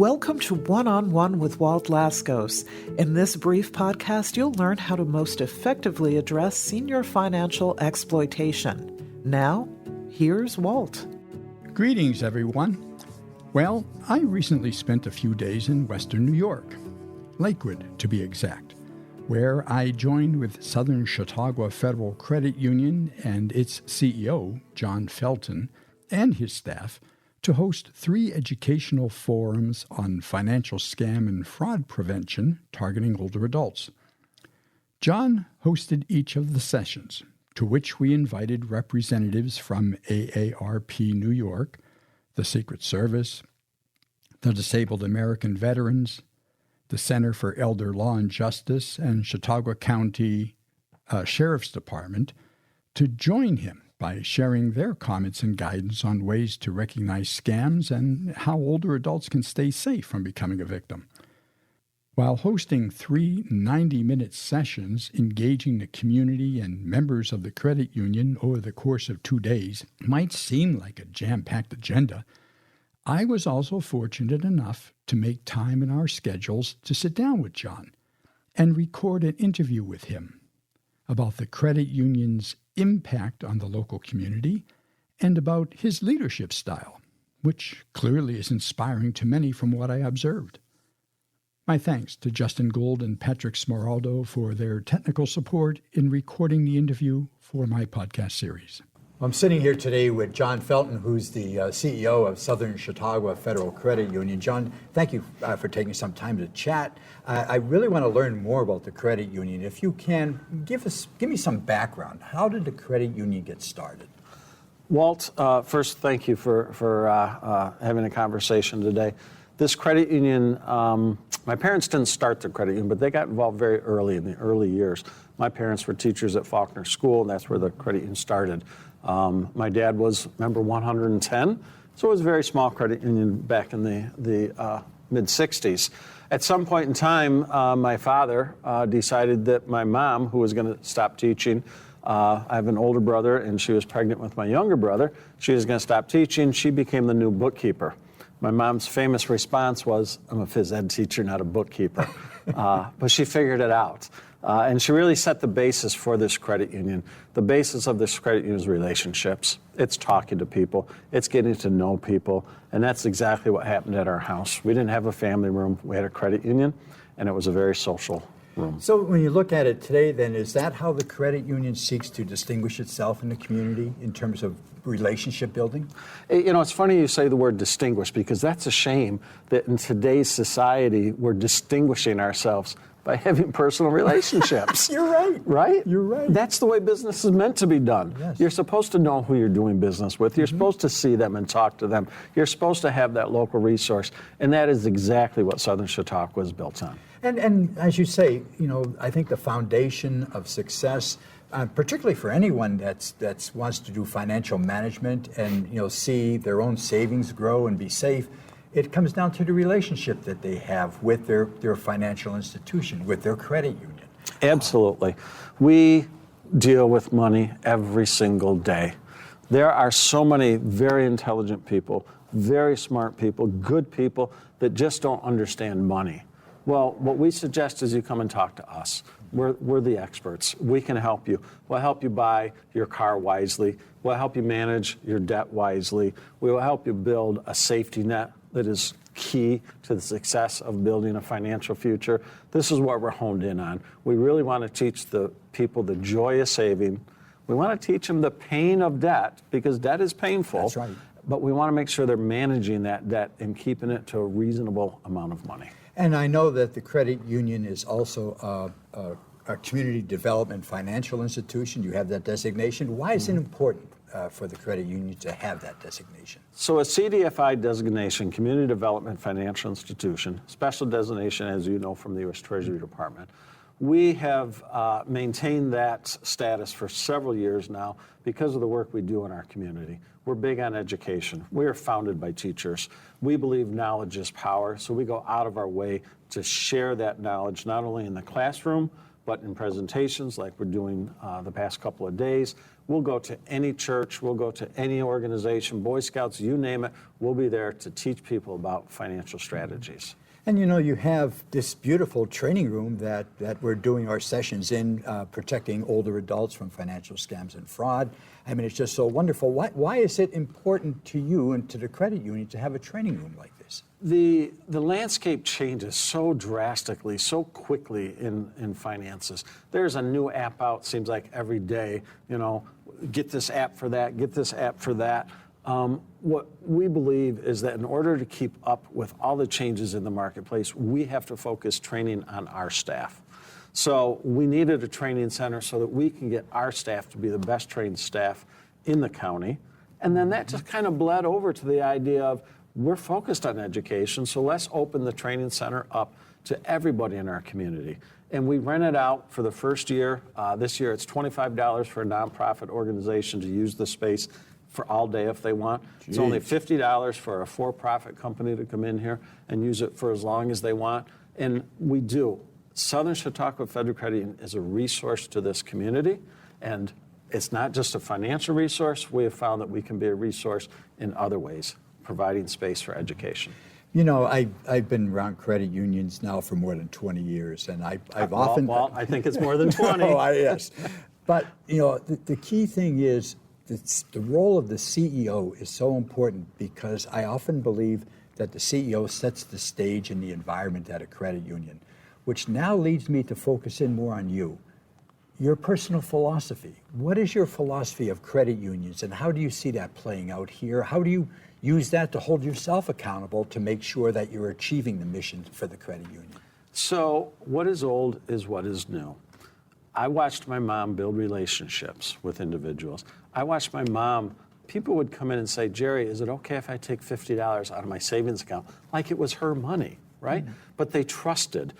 Welcome to One-on-One with Walt Lascos. In this brief podcast, you'll learn how to most effectively address senior financial exploitation. Now, here's Walt. Greetings, everyone. Well, I recently spent a few days in Western New York, Lakewood to be exact, where I joined with Southern Chautauqua Federal Credit Union and its CEO, John Felton, and his staff to host 3 educational forums on financial scam and fraud prevention targeting older adults. John hosted each of the sessions, to which we invited representatives from AARP New York, the Secret Service, the Disabled American Veterans, the Center for Elder Law and Justice, and Chautauqua County Sheriff's Department to join him by sharing their comments and guidance on ways to recognize scams and how older adults can stay safe from becoming a victim. While hosting 3 90-minute sessions engaging the community and members of the credit union over the course of 2 days might seem like a jam-packed agenda, I was also fortunate enough to make time in our schedules to sit down with John and record an interview with him about the credit union's impact on the local community and about his leadership style, which clearly is inspiring to many from what I observed. My thanks to Justin Gould and Patrick Smeraldo for their technical support in recording the interview for my podcast series. I'm sitting here today with John Felton, who's the CEO of Southern Chautauqua Federal Credit Union. John, thank you for taking some time to chat. I really want to learn more about the credit union. If you can, give me some background. How did the credit union get started? Walt, first, thank you for having a conversation today. This credit union, my parents didn't start the credit union, but they got involved very early in the early years. My parents were teachers at Faulkner School, and that's where the credit union started. My dad was member 110, so it was a very small credit union back in the mid-'60s. At some point in time, my father decided that my mom, who was going to stop teaching, I have an older brother, and she was pregnant with my younger brother. She was going to stop teaching. She became the new bookkeeper. My mom's famous response was, "I'm a phys ed teacher, not a bookkeeper." But she figured it out. And she really set the basis for this credit union. The basis of this credit union is relationships. It's talking to people. It's getting to know people. And that's exactly what happened at our house. We didn't have a family room. We had a credit union, and it was a very social room. So when you look at it today, then, is that how the credit union seeks to distinguish itself in the community in terms of relationship building? You know, it's funny you say the word distinguish, because that's a shame that in today's society we're distinguishing ourselves by having personal relationships. You're right. Right? You're right. That's the way business is meant to be done. Yes. You're supposed to know who you're doing business with. You're supposed to see them and talk to them. You're supposed to have that local resource. And that is exactly what Southern Chautauqua is built on. And as you say, you know, I think the foundation of success, particularly for anyone that wants to do financial management and, you know, see their own savings grow and be safe, it comes down to the relationship that they have with their financial institution, with their credit union. Absolutely. We deal with money every single day. There are so many very intelligent people, very smart people, good people that just don't understand money. Well, what we suggest is you come and talk to us. We're the experts. We can help you. We'll help you buy your car wisely. We'll help you manage your debt wisely. We will help you build a safety net that is key to the success of building a financial future. This is what we're honed in on. We really want to teach the people the joy of saving. We want to teach them the pain of debt, because debt is painful. That's right. But we want to make sure they're managing that debt and keeping it to a reasonable amount of money. And I know that the credit union is also a community development financial institution. You have that designation. Why is it important for the credit union to have that designation? So a CDFI designation, Community Development Financial Institution, special designation, as you know, from the U.S. Treasury Department. We have maintained that status for several years now because of the work we do in our community. We're big on education. We are founded by teachers. We believe knowledge is power, so we go out of our way to share that knowledge, not only in the classroom, but in presentations like we're doing the past couple of days, we'll go to any church, we'll go to any organization, Boy Scouts, you name it, we'll be there to teach people about financial strategies. And you have this beautiful training room that we're doing our sessions in, protecting older adults from financial scams and fraud. I mean, it's just so wonderful. Why is it important to you and to the credit union to have a training room like this? The landscape changes so drastically, so quickly in finances. There's a new app out, seems like every day, get this app for that, get this app for that. What we believe is that in order to keep up with all the changes in the marketplace, we have to focus training on our staff. So we needed a training center so that we can get our staff to be the best trained staff in the county. And then that just kind of bled over to the idea of we're focused on education, so let's open the training center up to everybody in our community. And we rent it out for the first year. This year it's $25 for a nonprofit organization to use the space for all day if they want. Jeez. It's only $50 for a for-profit company to come in here and use it for as long as they want. And we do. Southern Chautauqua Federal Credit Union is a resource to this community, and it's not just a financial resource. We have found that we can be a resource in other ways, providing space for education. I've been around credit unions now for more than 20 years, and I've often... Well, I think it's more than 20. Yes. But, the key thing is the role of the CEO is so important, because I often believe that the CEO sets the stage and the environment at a credit union, which now leads me to focus in more on you. Your personal philosophy. What is your philosophy of credit unions, and how do you see that playing out here? How do you use that to hold yourself accountable to make sure that you're achieving the mission for the credit union? So what is old is what is new. I watched my mom build relationships with individuals. I watched my mom, people would come in and say, Jerry, is it okay if I take $50 out of my savings account? Like it was her money, right? Mm-hmm. But they trusted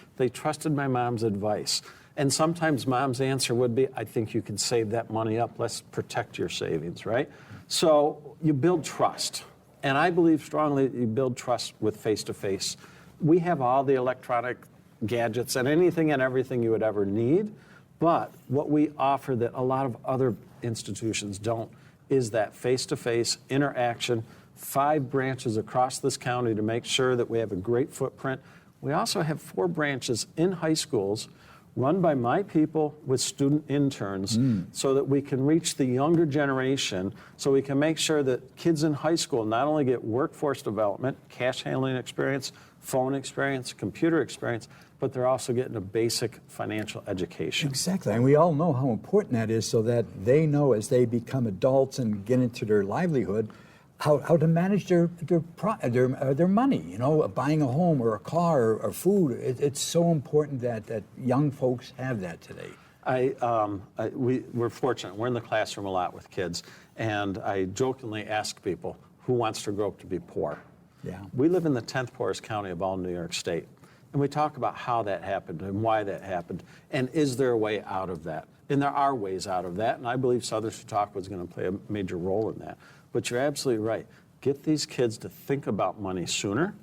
my mom's advice. And sometimes mom's answer would be, I think you can save that money up. Let's protect your savings, right? So you build trust. And I believe strongly that you build trust with face-to-face. We have all the electronic gadgets and anything and everything you would ever need. But what we offer that a lot of other institutions don't is that face-to-face interaction, 5 branches across this county to make sure that we have a great footprint. We also have 4 branches in high schools run by my people with student interns so that we can reach the younger generation, so we can make sure that kids in high school not only get workforce development, cash handling experience, phone experience, computer experience, but they're also getting a basic financial education. Exactly, and we all know how important that is, so that they know as they become adults and get into their livelihood, how to manage their money, buying a home or a car or food. It's so important that young folks have that today. We're fortunate. We're in the classroom a lot with kids, and I jokingly ask people, who wants to grow up to be poor? Yeah. We live in the 10th poorest county of all New York State, and we talk about how that happened and why that happened, and is there a way out of that? And there are ways out of that, and I believe Southern Chautauqua is going to play a major role in that. But you're absolutely right. Get these kids to think about money sooner,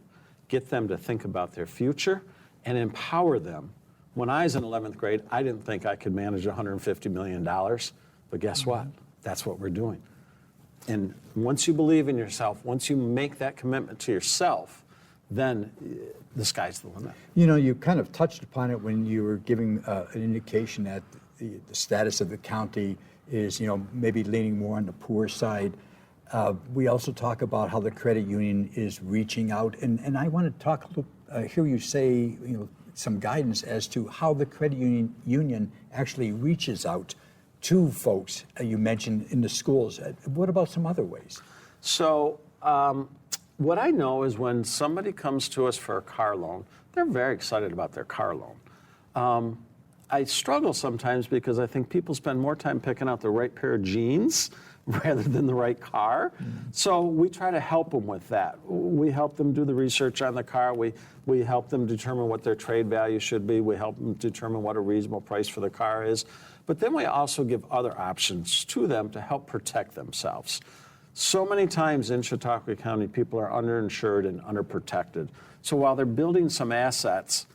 get them to think about their future, and empower them. When I was in 11th grade, I didn't think I could manage $150 million, but guess what? That's what we're doing. And once you believe in yourself, once you make that commitment to yourself, then the sky's the limit. You kind of touched upon it when you were giving an indication that the status of the county is, maybe leaning more on the poor side. We also talk about how the credit union is reaching out, and I want to talk, hear you say, some guidance as to how the credit union actually reaches out to folks you mentioned in the schools. What about some other ways? So what I know is when somebody comes to us for a car loan, they're very excited about their car loan. I struggle sometimes because I think people spend more time picking out the right pair of jeans rather than the right car. So we try to help them with that. We help them do the research on the car. We help them determine what their trade value should be. We help them determine what a reasonable price for the car is. But then we also give other options to them to help protect themselves. So many times in Chautauqua County, people are underinsured and underprotected. So while they're building some assets,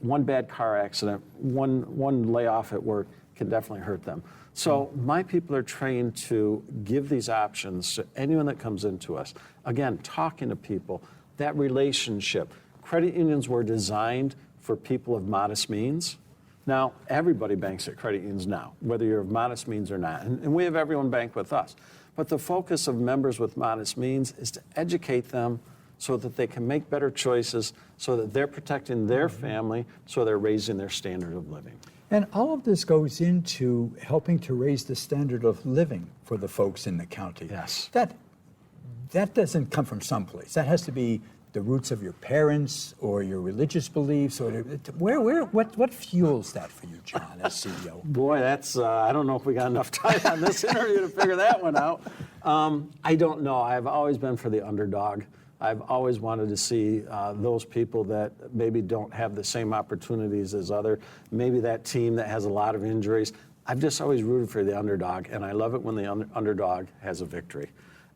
one bad car accident, one layoff at work can definitely hurt them. So my people are trained to give these options to anyone that comes into us. Again, talking to people, that relationship. Credit unions were designed for people of modest means. Now, everybody banks at credit unions now, whether you're of modest means or not. And we have everyone bank with us. But the focus of members with modest means is to educate them so that they can make better choices, so that they're protecting their family, so they're raising their standard of living. And all of this goes into helping to raise the standard of living for the folks in the county. Yes. That doesn't come from someplace. That has to be the roots of your parents or your religious beliefs, or what fuels that for you, John, as CEO? Boy, that's I don't know if we got enough time on this interview to figure that one out. I don't know. I've always been for the underdog. I've always wanted to see those people that maybe don't have the same opportunities as other, maybe that team that has a lot of injuries. I've just always rooted for the underdog, and I love it when the underdog has a victory.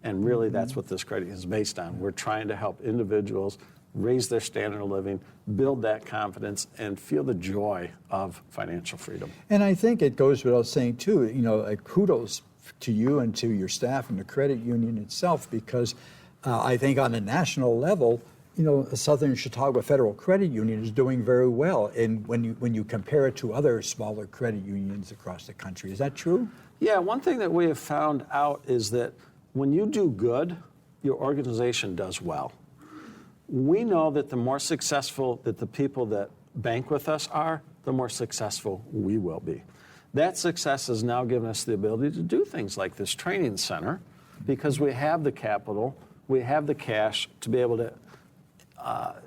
And really, that's what this credit is based on. We're trying to help individuals raise their standard of living, build that confidence, and feel the joy of financial freedom. And I think it goes without saying, too, kudos to you and to your staff and the credit union itself, because I think on a national level, Southern Chautauqua Federal Credit Union is doing very well. And when you compare it to other smaller credit unions across the country, is that true? Yeah, one thing that we have found out is that when you do good, your organization does well. We know that the more successful that the people that bank with us are, the more successful we will be. That success has now given us the ability to do things like this training center, because we have the capital, we have the cash to be able to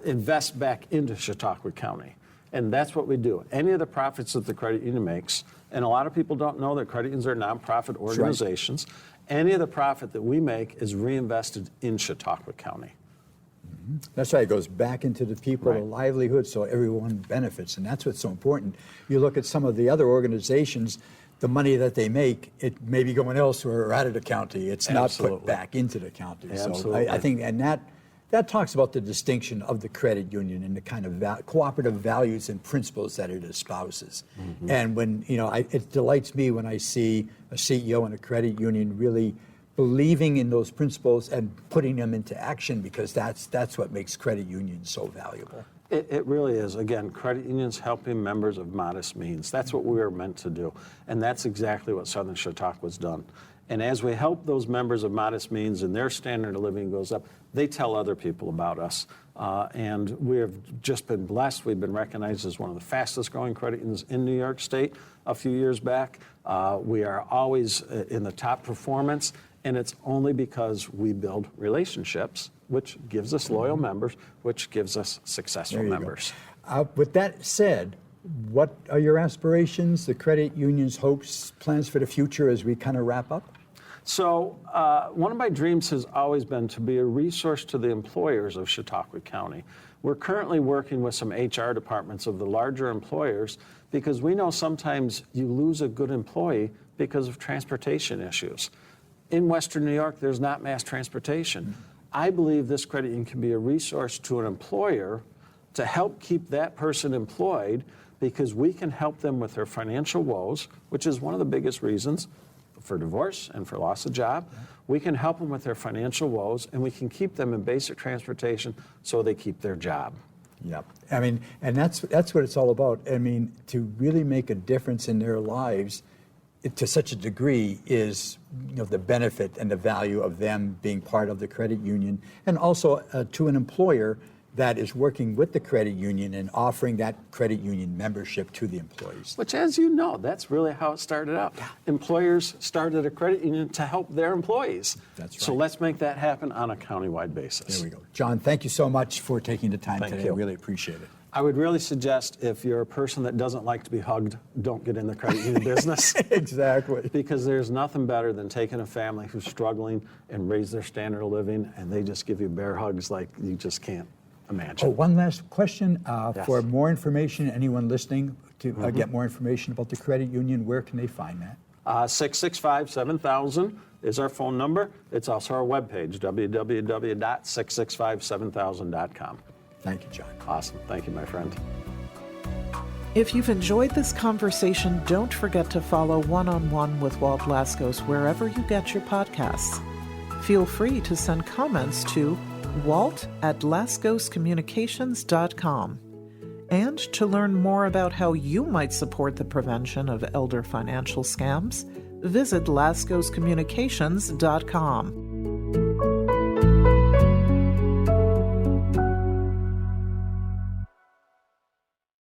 invest back into Chautauqua County. And that's what we do. Any of the profits that the credit union makes, and a lot of people don't know that credit unions are nonprofit organizations, right. Any of the profit that we make is reinvested in Chautauqua County. Mm-hmm. That's right. It goes back into the people, right. The livelihood, so everyone benefits. And that's what's so important. You look at some of the other organizations, the money that they make, it may be going elsewhere or out of the county. It's Absolutely. Not put back into the county. Absolutely. So I think, and that talks about the distinction of the credit union and the kind of cooperative values and principles that it espouses. Mm-hmm. And when, it delights me when I see a CEO in a credit union really believing in those principles and putting them into action, because that's what makes credit unions so valuable. It really is. Again, credit unions helping members of modest means. That's what we were meant to do. And that's exactly what Southern Chautauqua's done. And as we help those members of modest means and their standard of living goes up, they tell other people about us. And we have just been blessed. We've been recognized as one of the fastest growing credit unions in New York State a few years back. We are always in the top performance, and it's only because we build relationships, which gives us loyal members, which gives us successful members. With that said, what are your aspirations, the credit union's hopes, plans for the future as we kind of wrap up? So one of my dreams has always been to be a resource to the employers of Chautauqua County. We're currently working with some HR departments of the larger employers, because we know sometimes you lose a good employee because of transportation issues. In Western New York, there's not mass transportation. Mm-hmm. I believe this credit union can be a resource to an employer to help keep that person employed, because we can help them with their financial woes, which is one of the biggest reasons for divorce and for loss of job. We can help them with their financial woes, and we can keep them in basic transportation so they keep their job. Yep. I mean, and that's what it's all about. I mean, to really make a difference in their lives to such a degree is, the benefit and the value of them being part of the credit union, and also to an employer that is working with the credit union and offering that credit union membership to the employees. Which, as you know, that's really how it started out. Yeah. Employers started a credit union to help their employees. That's right. So let's make that happen on a countywide basis. There we go. John, thank you so much for taking the time today. I really appreciate it. I would really suggest, if you're a person that doesn't like to be hugged, don't get in the credit union business. Exactly. Because there's nothing better than taking a family who's struggling and raise their standard of living, and they just give you bear hugs like you just can't imagine. Oh, one last question. Yes. For more information, anyone listening to get more information about the credit union, where can they find that? 665-7000 is our phone number. It's also our webpage, www.6657000.com. Thank you, John. Awesome. Thank you, my friend. If you've enjoyed this conversation, don't forget to follow One-on-One with Walt Lascos wherever you get your podcasts. Feel free to send comments to walt@lascoscommunications.com. And to learn more about how you might support the prevention of elder financial scams, visit lascoscommunications.com.